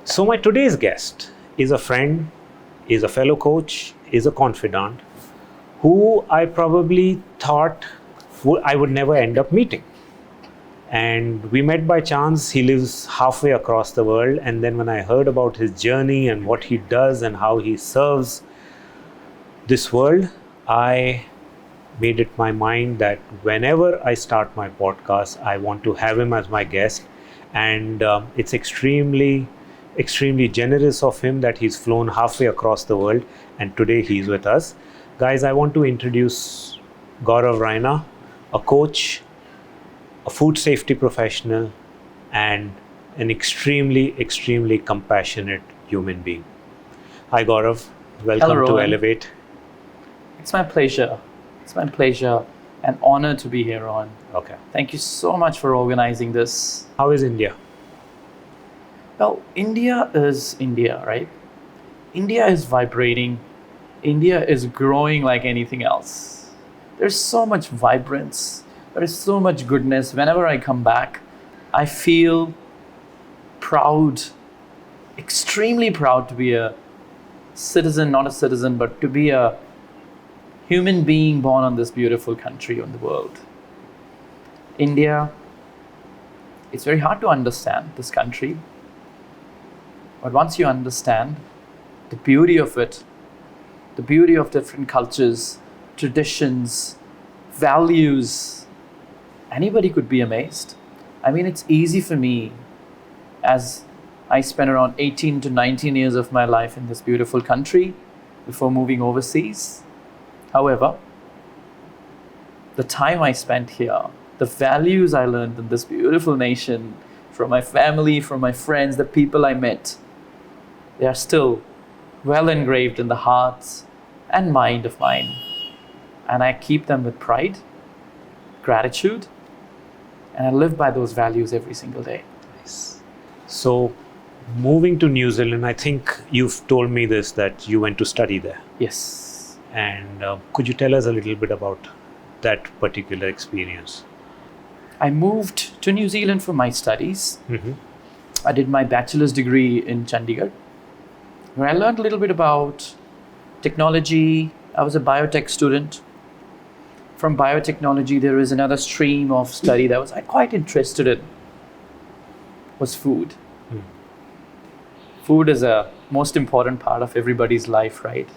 So my today's guest is a friend, is a fellow coach, is a confidant who I probably thought I would never end up meeting. And we met by chance. He lives halfway across the world. And then when I heard about his journey and what he does and how he serves this world, I made it my mind that whenever I start my podcast, I want to have him as my guest. And it's extremely generous of him that he's flown halfway across the world and today he's with us. Guys, I want to introduce Gourav Raina, a coach, a food safety professional, and an extremely compassionate human being. Hi Gourav, welcome Hello, to Rohan. Elevate. It's my pleasure. It's my pleasure and honor to be here, Rohan. Okay. Thank you so much for organizing this. How is India? Well, India is India, right? India is vibrating. India is growing like anything else. There's so much vibrance. There is so much goodness. Whenever I come back, I feel proud, extremely proud to be a citizen, not a citizen, but to be a human being born on this beautiful country on the world. India, it's very hard to understand this country. But once you understand the beauty of it, the beauty of different cultures, traditions, values, anybody could be amazed. I mean, it's easy for me as I spent around 18 to 19 years of my life in this beautiful country before moving overseas. However, the time I spent here, the values I learned in this beautiful nation, from my family, from my friends, the people I met, they are still well engraved in the hearts and mind of mine. And I keep them with pride, gratitude, and I live by those values every single day. Nice. So, moving to New Zealand, I think you've told me this, that you went to study there. Yes. And could you tell us a little bit about that particular experience? I moved to New Zealand for my studies. Mm-hmm. I did my bachelor's degree in Chandigarh, where I learned a little bit about technology. I was a biotech student. From biotechnology, there is another stream of study that I was quite interested in, was food. Mm. Food is a most important part of everybody's life, right?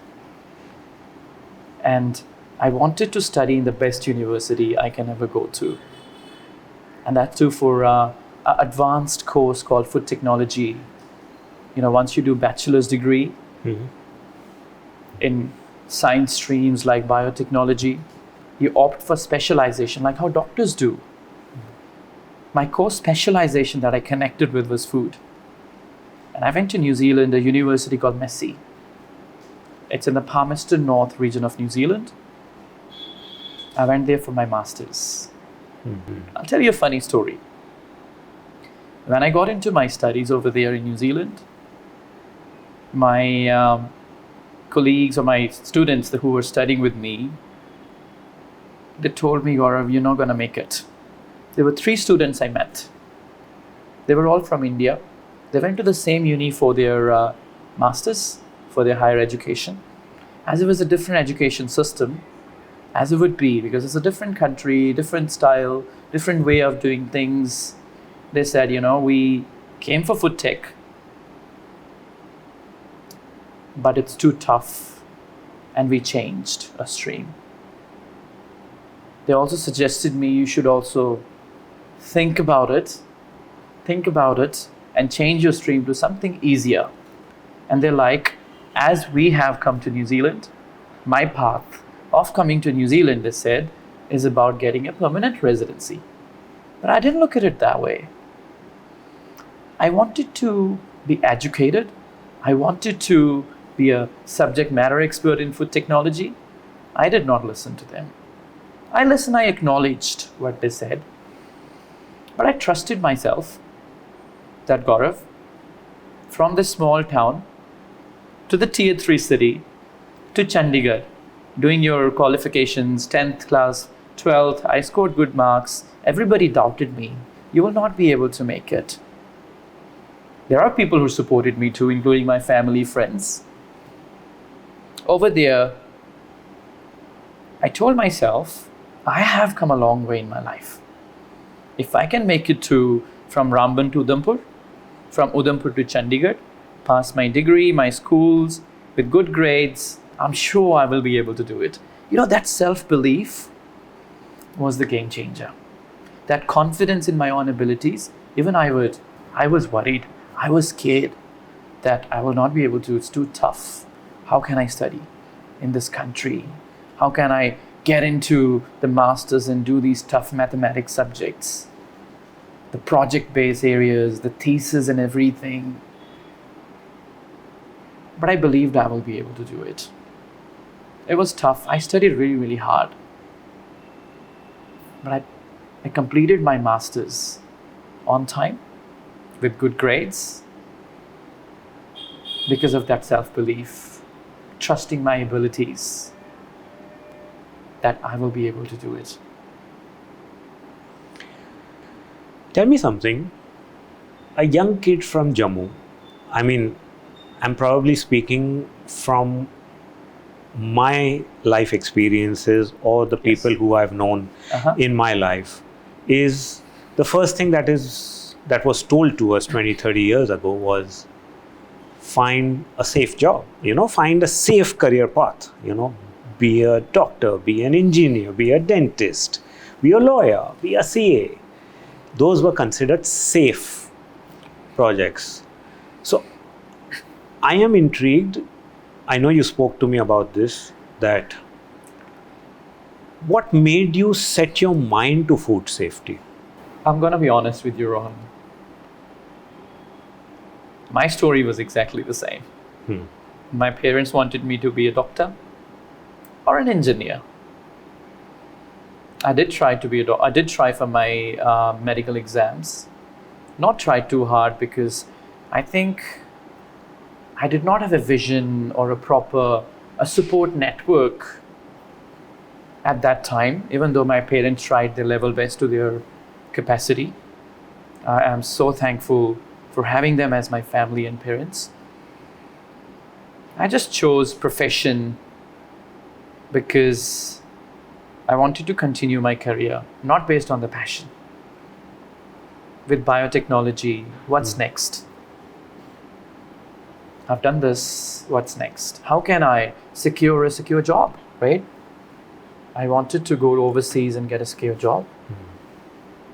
And I wanted to study in the best university I can ever go to. And that too for an advanced course called food technology. You know, once you do bachelor's degree Mm-hmm. in science streams like biotechnology, you opt for specialization like how doctors do. My core specialization that I connected with was food. And I went to New Zealand, a university called Massey. It's in the Palmerston North region of New Zealand. I went there for my master's. Mm-hmm. I'll tell you a funny story. When I got into my studies over there in New Zealand, my colleagues or my students who were studying with me, they told me, Gaurav, you're not going to make it. There were 3 students I met. They were all from India. They went to the same uni for their masters, for their higher education. As it was a different education system, as it would be, because it's a different country, different style, different way of doing things. They said, we came for food tech, but it's too tough, and we changed a stream. They also suggested me you should also think about it, and change your stream to something easier. And they're like, as we have come to New Zealand, my path of coming to New Zealand, they said, is about getting a permanent residency. But I didn't look at it that way. I wanted to be educated. I wanted to be a subject matter expert in food technology. I did not listen to them. I acknowledged what they said. But I trusted myself that Gaurav, from this small town to the tier 3 city to Chandigarh, doing your qualifications, 10th class, 12th, I scored good marks. Everybody doubted me. You will not be able to make it. There are people who supported me too, including my family, friends. Over there, I told myself, I have come a long way in my life. If I can make it from Ramban to Udhampur, from Udhampur to Chandigarh, pass my degree, my schools, with good grades, I'm sure I will be able to do it. That self-belief was the game changer. That confidence in my own abilities, even I was worried. I was scared that I will not be able to. It's too tough. How can I study in this country? How can I get into the masters and do these tough mathematics subjects? The project-based areas, the thesis and everything. But I believed I will be able to do it. It was tough. I studied really, really hard. But I completed my masters on time with good grades because of that self-belief, trusting my abilities, that I will be able to do it. Tell me something. A young kid from Jammu, I mean, I'm probably speaking from my life experiences or the people who I've known in my life, is the first thing that was told to us 20, 30 years ago was find a safe job, find a safe career path, be a doctor, be an engineer, be a dentist, be a lawyer, be a CA. Those were considered safe projects. So I am intrigued. I know you spoke to me about this, that what made you set your mind to food safety? I'm going to be honest with you, Rohan. My story was exactly the same. My parents wanted me to be a doctor or an engineer. I did try to be a doctor. I did try for my medical exams. Not try too hard because I think I did not have a vision or a support network at that time, even though my parents tried their level best to their capacity. I am so thankful for having them as my family and parents. I just chose profession because I wanted to continue my career, not based on the passion. With biotechnology, what's next? I've done this, what's next? How can I secure a secure job, right? I wanted to go overseas and get a secure job.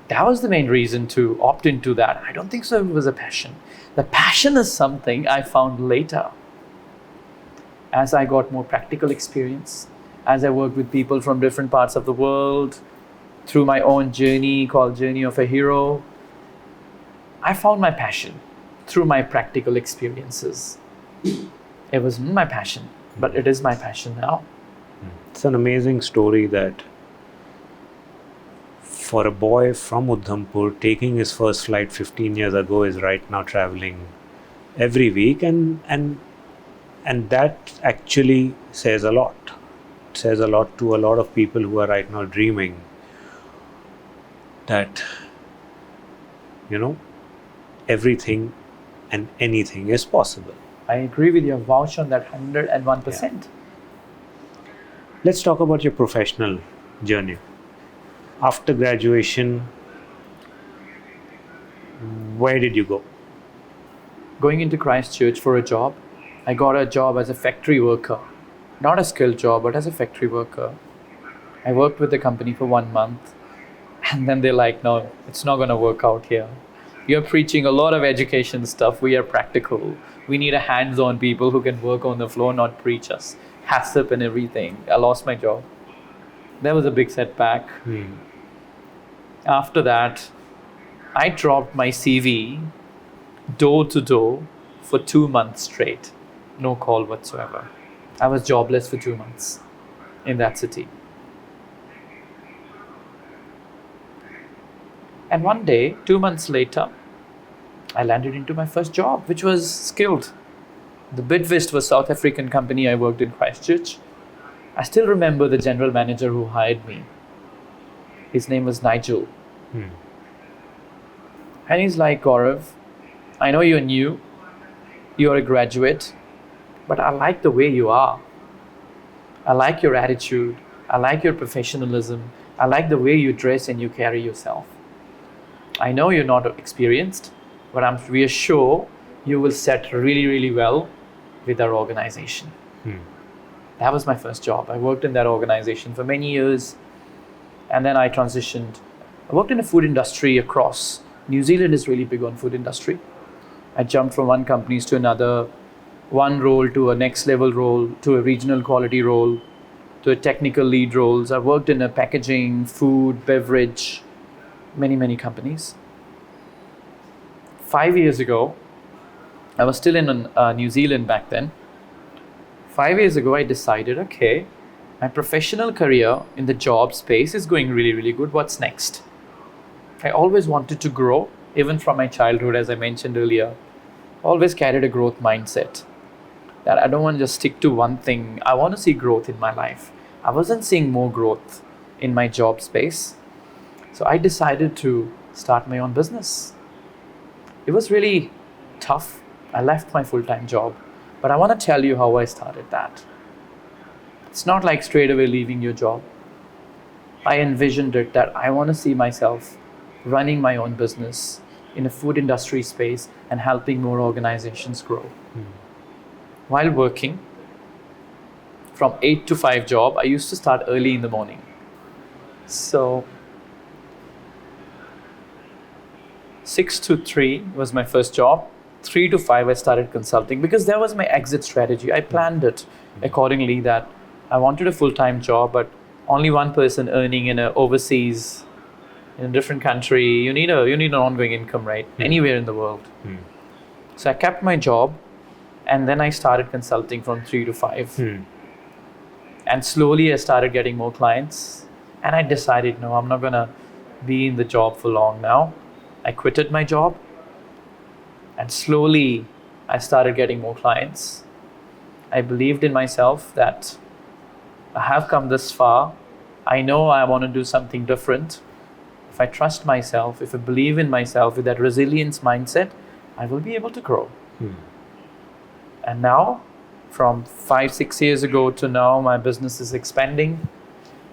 That was the main reason to opt into that. I don't think so it was a passion. The passion is something I found later. As I got more practical experience, as I worked with people from different parts of the world, through my own journey called Journey of a Hero, I found my passion through my practical experiences. It wasn't my passion, but it is my passion now. It's an amazing story that for a boy from Udhampur taking his first flight 15 years ago is right now traveling every week, and that actually says a lot. It says a lot to a lot of people who are right now dreaming that everything and anything is possible. I agree with your vouch on that 101%. Yeah. Let's talk about your professional journey. After graduation, where did you go? Going into Christchurch for a job, I got a job as a factory worker. Not a skilled job, but as a factory worker. I worked with the company for 1 month, and then they're like, no, it's not going to work out here. You're preaching a lot of education stuff. We are practical. We need a hands-on people who can work on the floor, not preach us. HACCP and everything. I lost my job. That was a big setback. After that, I dropped my CV door to door for 2 months straight. No call whatsoever. I was jobless for 2 months in that city. And one day, 2 months later, I landed into my first job, which was skilled. The Bidvest was a South African company. I worked in Christchurch. I still remember the general manager who hired me. His name was Nigel. And he's like, Gaurav, I know you're new, you're a graduate, but I like the way you are. I like your attitude. I like your professionalism. I like the way you dress and you carry yourself. I know you're not experienced, but we are sure you will set really, really well with our organization. That was my first job. I worked in that organization for many years, and then I transitioned. I worked in the food industry across. New Zealand is really big on food industry. I jumped from one company to another, one role to a next level role, to a regional quality role, to a technical lead roles. I worked in a packaging, food, beverage, many companies. 5 years ago, I was still in New Zealand back then. 5 years ago, I decided, okay, my professional career in the job space is going really, really good. What's next? I always wanted to grow, even from my childhood, as I mentioned earlier. Always carried a growth mindset that I don't want to just stick to one thing. I want to see growth in my life. I wasn't seeing more growth in my job space. So I decided to start my own business. It was really tough. I left my full-time job, but I want to tell you how I started that. It's not like straight away leaving your job. I envisioned it that I want to see myself running my own business in a food industry space and helping more organizations grow. While working from 8 to 5 job, I used to start early in the morning. So 6 to 3 was my first job. 3 to 5 I started consulting because that was my exit strategy. I planned it accordingly that I wanted a full-time job, but only one person earning in a overseas, in a different country. You need an ongoing income, right? Anywhere in the world. So I kept my job, and then I started consulting from 3 to 5. And slowly I started getting more clients, and I decided, no, I'm not gonna be in the job for long now. I quitted my job, and slowly I started getting more clients. I believed in myself that I have come this far. I know I want to do something different. If I trust myself, if I believe in myself with that resilience mindset, I will be able to grow. And now, from 5-6 years ago to now, my business is expanding.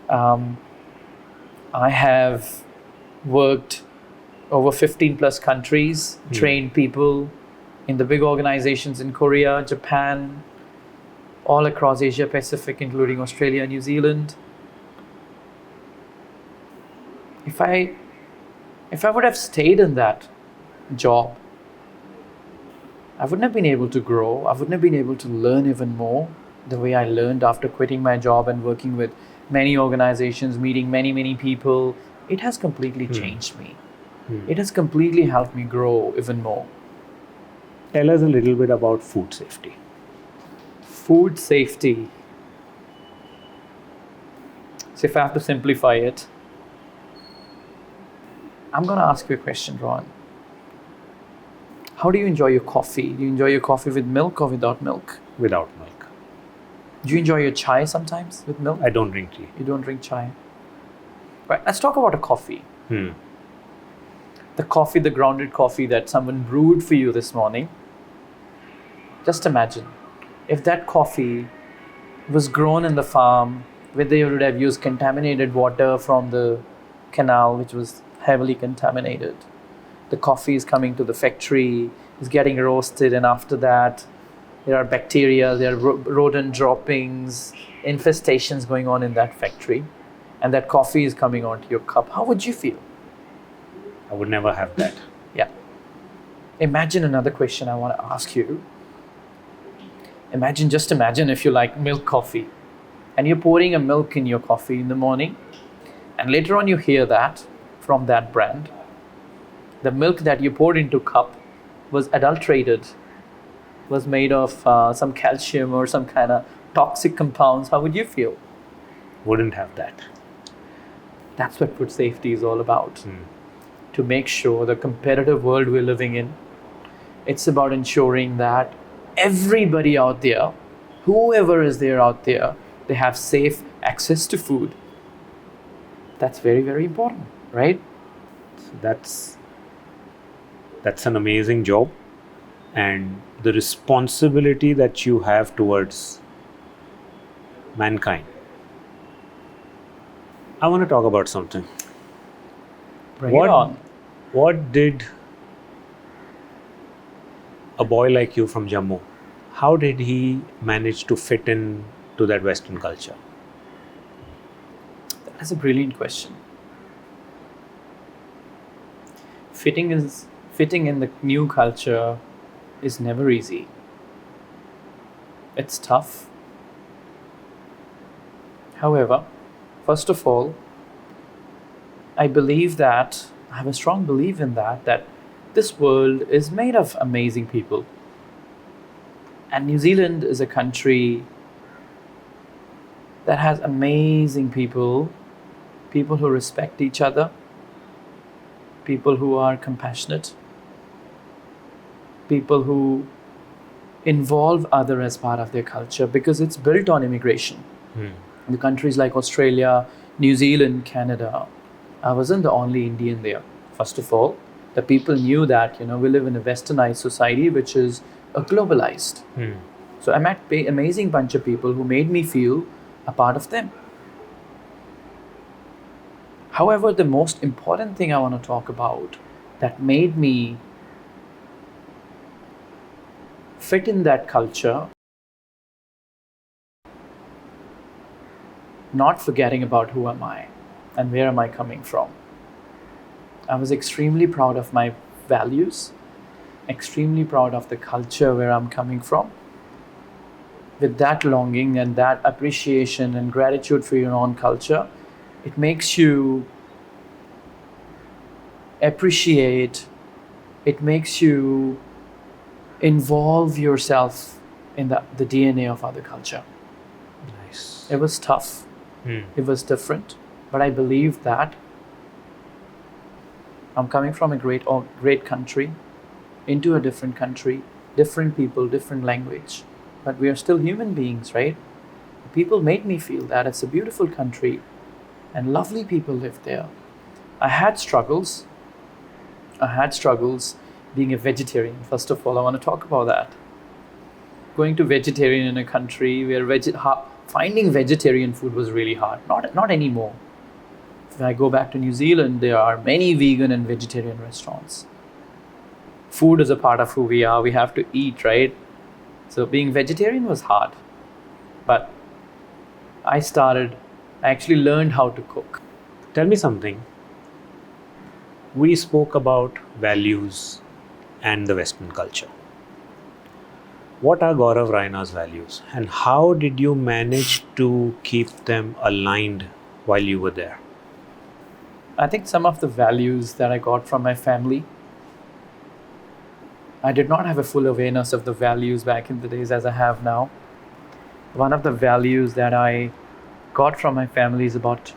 I have worked over 15 plus countries, trained people in the big organizations in Korea, Japan, all across Asia Pacific, including Australia and New Zealand. If I would have stayed in that job, I wouldn't have been able to grow. I wouldn't have been able to learn even more the way I learned after quitting my job and working with many organizations, meeting many people. It has completely changed me. It has completely helped me grow even more. Tell us a little bit about food safety. Food safety. So if I have to simplify it, I'm going to ask you a question, Rohan. How do you enjoy your coffee? Do you enjoy your coffee with milk or without milk? Without milk. Do you enjoy your chai sometimes with milk? I don't drink tea. You don't drink chai. Right, let's talk about a coffee. The coffee, the grounded coffee that someone brewed for you this morning. Just imagine if that coffee was grown in the farm where they would have used contaminated water from the canal, which was heavily contaminated. The coffee is coming to the factory, is getting roasted, and after that, there are bacteria, there are rodent droppings, infestations going on in that factory, and that coffee is coming onto your cup. How would you feel? I would never have that. Yeah. Imagine another question I want to ask you. Just imagine if you like milk coffee and you're pouring a milk in your coffee in the morning, and later on you hear that from that brand, the milk that you poured into cup was adulterated, was made of some calcium or some kind of toxic compounds. How would you feel? Wouldn't have that. That's what food safety is all about. To make sure the competitive world we're living in, it's about ensuring that everybody out there, whoever is there out there, they have safe access to food. That's very, very important, right? So that's an amazing job. and the responsibility that you have towards mankind. I want to talk about something. Bring What it on. what did a boy like you from Jammu, how did he manage to fit in to that Western culture? That's a brilliant question. Fitting in the new culture is never easy. It's tough. However, first of all, I believe that I have a strong belief in that this world is made of amazing people. And New Zealand is a country that has amazing people, people who respect each other, people who are compassionate, people who involve other as part of their culture because it's built on immigration. In the countries like Australia, New Zealand, Canada, I wasn't the only Indian there. First of all, the people knew that we live in a westernized society which is a globalized. So I met an amazing bunch of people who made me feel a part of them. However, the most important thing I want to talk about that made me fit in that culture, not forgetting about who am I and where am I coming from. I was extremely proud of my values, extremely proud of the culture where I'm coming from. With that longing and that appreciation and gratitude for your own culture, it makes you appreciate, it makes you involve yourself in the DNA of other culture. Nice. It was tough, it was different, but I believe that I'm coming from a great country into a different country, different people, different language, but we are still human beings, right? People made me feel that it's a beautiful country and lovely people live there. I had struggles. Being a vegetarian. First of all, I want to talk about that. Going to vegetarian in a country where finding vegetarian food was really hard. Not anymore. If I go back to New Zealand, there are many vegan and vegetarian restaurants. Food is a part of who we are. We have to eat, right? So being vegetarian was hard. But I actually learned how to cook. Tell me something. We spoke about values and the Western culture. What are Gourav Raina's values and how did you manage to keep them aligned while you were there? I think some of the values that I got from my family, I did not have a full awareness of the values back in the days as I have now. One of the values that I got from my family is about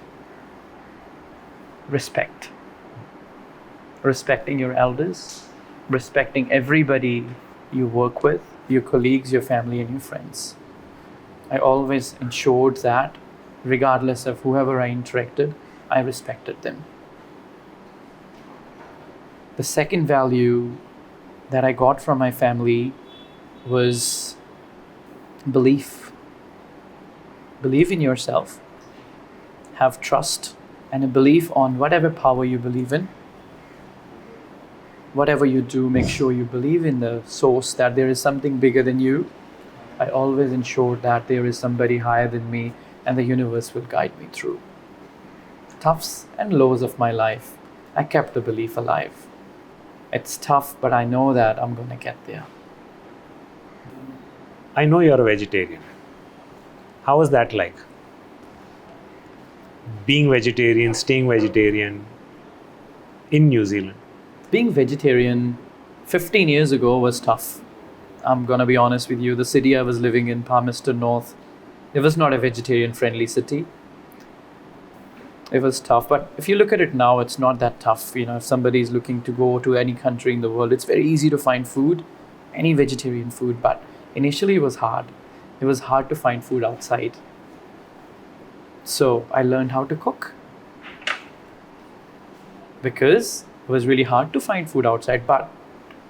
respect. Respecting your elders, respecting everybody you work with, your colleagues, your family, and your friends. I always ensured that, regardless of whoever I interacted, I respected them. The second value that I got from my family was belief. Believe in yourself, have trust, and a belief on whatever power you believe in. Whatever you do, make sure you believe in the source, that there is something bigger than you. I always ensure that there is somebody higher than me and the universe will guide me through. Toughs and lows of my life, I kept the belief alive. It's tough, but I know that I'm going to get there. I know you're a vegetarian. How was that like? Being vegetarian, staying vegetarian in New Zealand? Being vegetarian 15 years ago was tough. I'm going to be honest with you. The city I was living in, Palmerston North, it was not a vegetarian friendly city. It was tough, but if you look at it now, it's not that tough. If somebody is looking to go to any country in the world, it's very easy to find food, any vegetarian food, but initially it was hard. It was hard to find food outside. So I learned how to cook because it was really hard to find food outside, but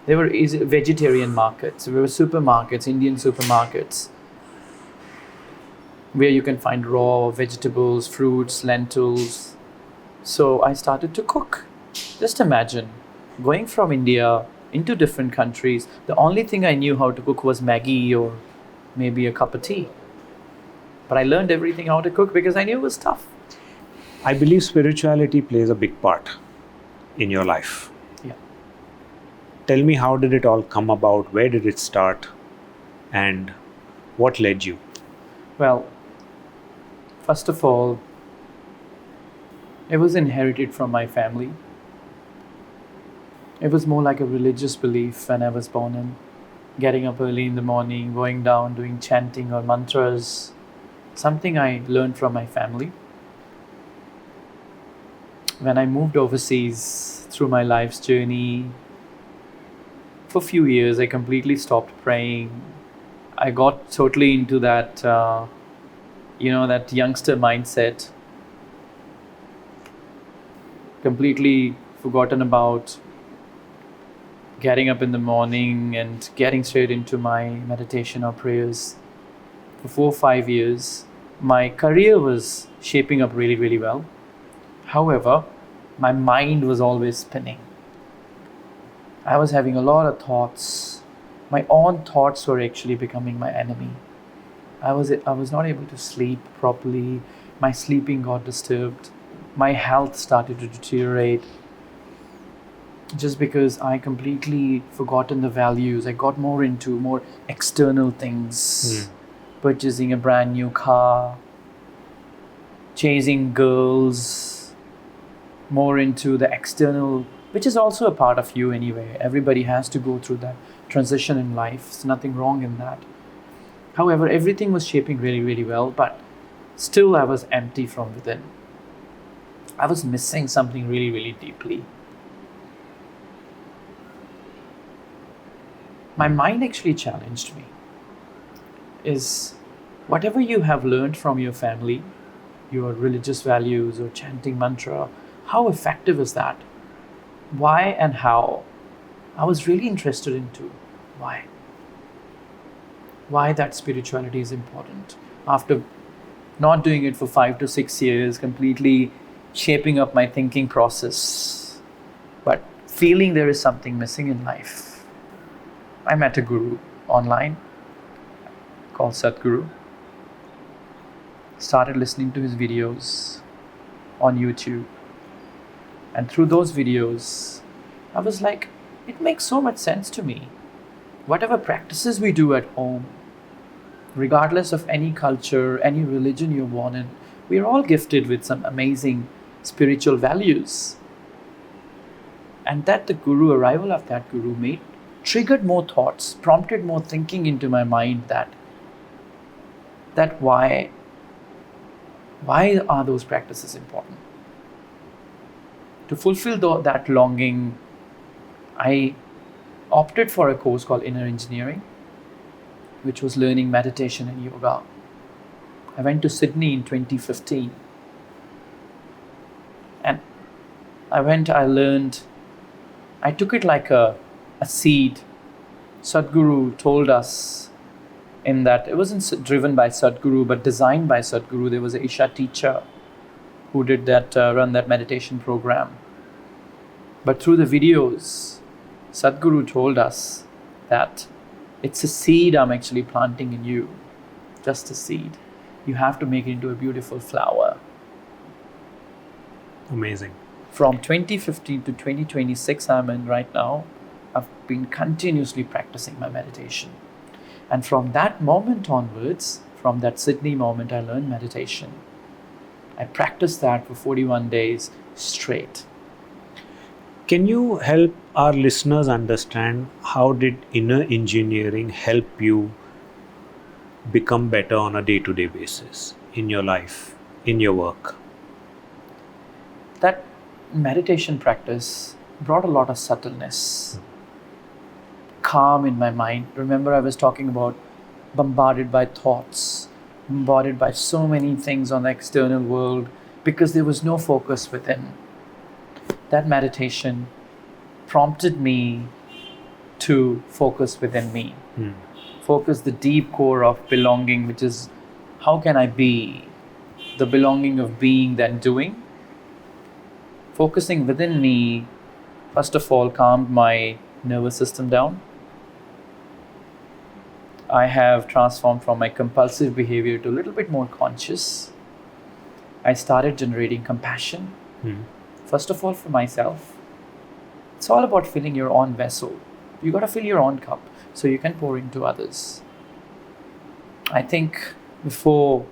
There were vegetarian markets, there were supermarkets, Indian supermarkets, where you can find raw vegetables, fruits, lentils. So I started to cook. Just imagine going from India into different countries. The only thing I knew how to cook was Maggi or maybe a cup of tea. But I learned everything how to cook because I knew it was tough. I believe spirituality plays a big part in your life. Yeah. Tell me, how did it all come about? Where did it start? And what led you? Well, first of all, it was inherited from my family. It was more like a religious belief when I was born in. Getting up early in the morning, going down, doing chanting or mantras. Something I learned from my family. When I moved overseas through my life's journey, for a few years I completely stopped praying. I got totally into that, that youngster mindset. Completely forgotten about getting up in the morning and getting straight into my meditation or prayers. For 4 or 5 years, my career was shaping up really, really well. However, my mind was always spinning. I was having a lot of thoughts. My own thoughts were actually becoming my enemy. I was not able to sleep properly. My sleeping got disturbed. My health started to deteriorate. Just because I completely forgotten the values. I got more into more external things. Purchasing a brand new car. Chasing girls. More into the external, which is also a part of you anyway. Everybody has to go through that transition in life. There's nothing wrong in that. However, everything was shaping really, really well, but still I was empty from within. I was missing something really, really deeply. My mind actually challenged me. Is whatever you have learned from your family, your religious values or chanting mantra, how effective is that? Why and how? I was really interested into why. Why that spirituality is important. After not doing it for 5 to 6 years, completely shaping up my thinking process, but feeling there is something missing in life. I met a guru online called Sadhguru. Started listening to his videos on YouTube. And through those videos, I was like, it makes so much sense to me. Whatever practices we do at home, regardless of any culture, any religion you're born in, we're all gifted with some amazing spiritual values. And that the guru, arrival of that guru made, triggered more thoughts, prompted more thinking into my mind that why are those practices important? To fulfill that longing, I opted for a course called Inner Engineering, which was learning meditation and yoga. I went to Sydney in 2015. And I learned, I took it like a seed. Sadhguru told us in that, it wasn't driven by Sadhguru, but designed by Sadhguru. There was an Isha teacher who did that, run that meditation program. But through the videos, Sadhguru told us that it's a seed I'm actually planting in you. Just a seed. You have to make it into a beautiful flower. Amazing. From 2015 to 2026 I'm in right now, I've been continuously practicing my meditation. And from that moment onwards, from that Sydney moment, I learned meditation. I practiced that for 41 days straight. Can you help our listeners understand how did inner engineering help you become better on a day-to-day basis in your life, in your work? That meditation practice brought a lot of subtleness, calm in my mind. Remember, I was talking about bombarded by thoughts, bombarded by so many things on the external world because there was no focus within. That meditation prompted me to focus within me. Focus the deep core of belonging, which is how can I be the belonging of being than doing. Focusing within me, first of all, calmed my nervous system down. I have transformed from my compulsive behavior to a little bit more conscious. I started generating compassion, first of all, for myself. It's all about filling your own vessel. You got to fill your own cup so you can pour into others. I think before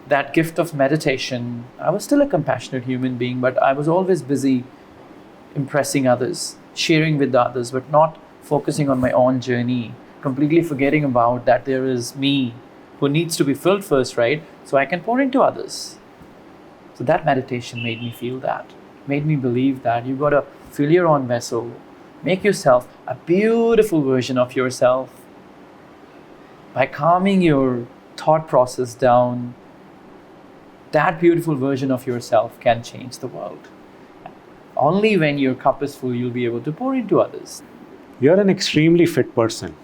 that gift of meditation, I was still a compassionate human being, but I was always busy impressing others, sharing with others, but not focusing on my own journey, completely forgetting about that there is me who needs to be filled first, right? So I can pour into others. So that meditation made me feel that, made me believe that you got to fill your own vessel, make yourself a beautiful version of yourself. By calming your thought process down, that beautiful version of yourself can change the world. Only when your cup is full, you'll be able to pour into others. You're an extremely fit person.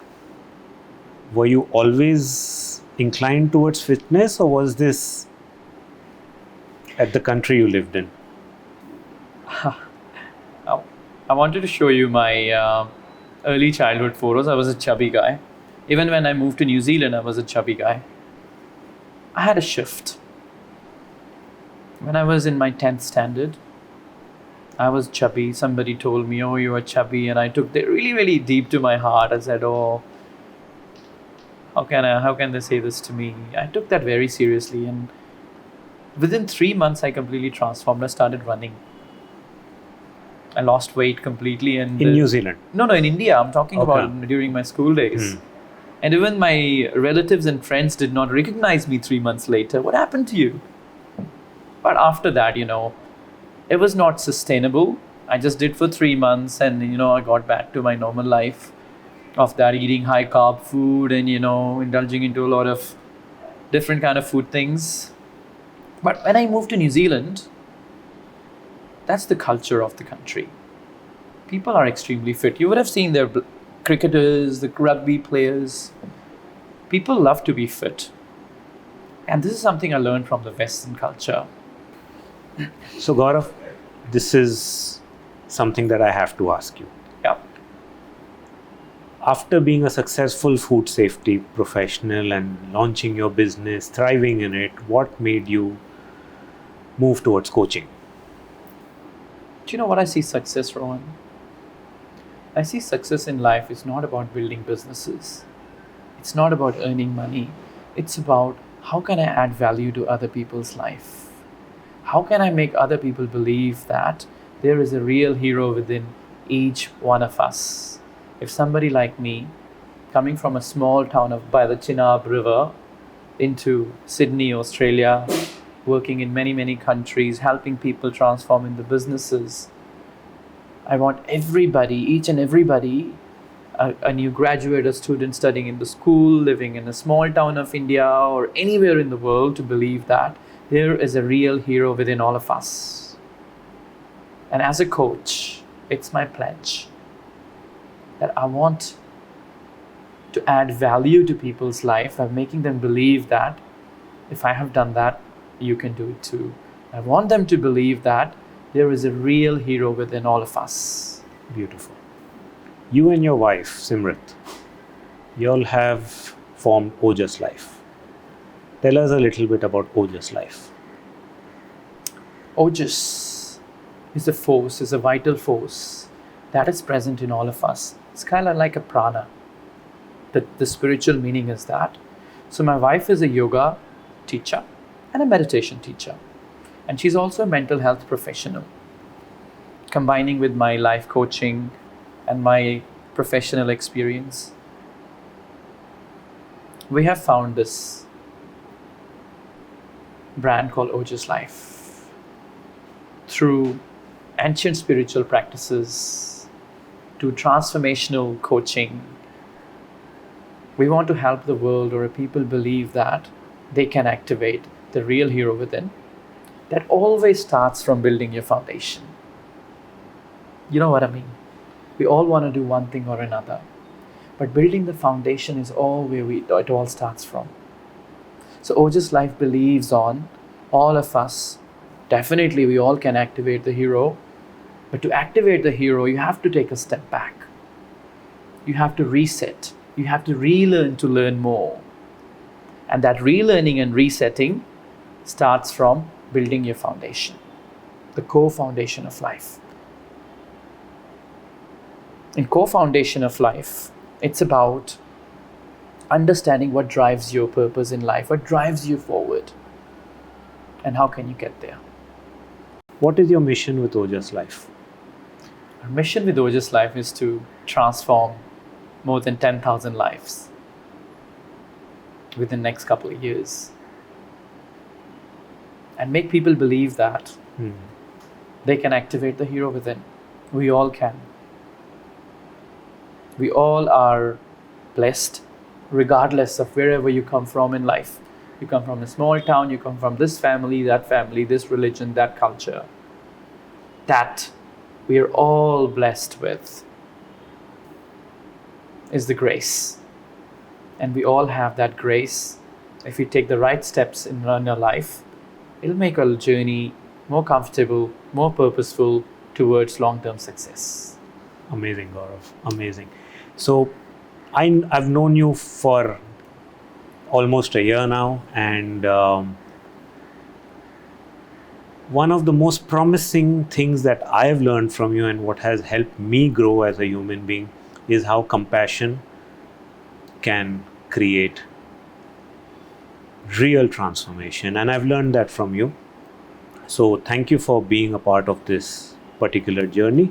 Were you always inclined towards fitness, or was this at the country you lived in? Now, I wanted to show you my early childhood photos. I was a chubby guy. Even when I moved to New Zealand, I was a chubby guy. I had a shift. When I was in my 10th standard, I was chubby. Somebody told me, oh, you are chubby. And I took that really, really deep to my heart. I said, oh, how can they say this to me? I took that very seriously. And within 3 months, I completely transformed. I started running. I lost weight completely. And In New Zealand? No, in India. I'm talking Okay. about during my school days. And even my relatives and friends did not recognize me 3 months later. What happened to you? But after that, it was not sustainable. I just did for 3 months and, I got back to my normal life of that, eating high carb food and, indulging into a lot of different kind of food things. But when I moved to New Zealand, that's the culture of the country. People are extremely fit. You would have seen their cricketers, the rugby players. People love to be fit. And this is something I learned from the Western culture. So, Gaurav, this is something that I have to ask you. Yeah. After being a successful food safety professional and launching your business, thriving in it, what made you move towards coaching? Do you know what I see success, Rohan? I see success in life is not about building businesses. It's not about earning money. It's about how can I add value to other people's life? How can I make other people believe that there is a real hero within each one of us? If somebody like me, coming from a small town by the Chenab River into Sydney, Australia, working in many, many countries, helping people transform into businesses, I want everybody, each and everybody, a new graduate, a student studying in the school, living in a small town of India or anywhere in the world, to believe that there is a real hero within all of us. And as a coach, it's my pledge that I want to add value to people's life by making them believe that if I have done that, you can do it too. I want them to believe that there is a real hero within all of us. Beautiful. You and your wife, Simrit, you all have formed Ojas Life. Tell us a little bit about Ojas Life. Ojas is a force, is a vital force that is present in all of us. It's kind of like a prana. The spiritual meaning is that. So my wife is a yoga teacher and a meditation teacher. And she's also a mental health professional. Combining with my life coaching and my professional experience, we have found this brand called Ojas Life. Through ancient spiritual practices to transformational coaching, we want to help the world or people believe that they can activate the real hero within. That always starts from building your foundation. You know what I mean? We all want to do one thing or another. But building the foundation is all where it all starts from. So Ojas Life believes on all of us. Definitely, we all can activate the hero. But to activate the hero, you have to take a step back. You have to reset. You have to relearn to learn more. And that relearning and resetting starts from building your foundation, the core foundation of life. In core foundation of life, it's about understanding what drives your purpose in life, what drives you forward, and how can you get there. What is your mission with Ojas Life? Our mission with Ojas Life is to transform more than 10,000 lives within the next couple of years and make people believe that they can activate the hero within. We all can. We all are blessed regardless of wherever you come from in life. You come from a small town, you come from this family, this religion, that culture. That we are all blessed with is the grace. And we all have that grace. If we take the right steps in our life, it'll make our journey more comfortable, more purposeful towards long-term success. Amazing, Gaurav. Amazing. So, I've known you for almost a year now, and one of the most promising things that I have learned from you and what has helped me grow as a human being is how compassion can create real transformation. And I've learned that from you. So, thank you for being a part of this particular journey.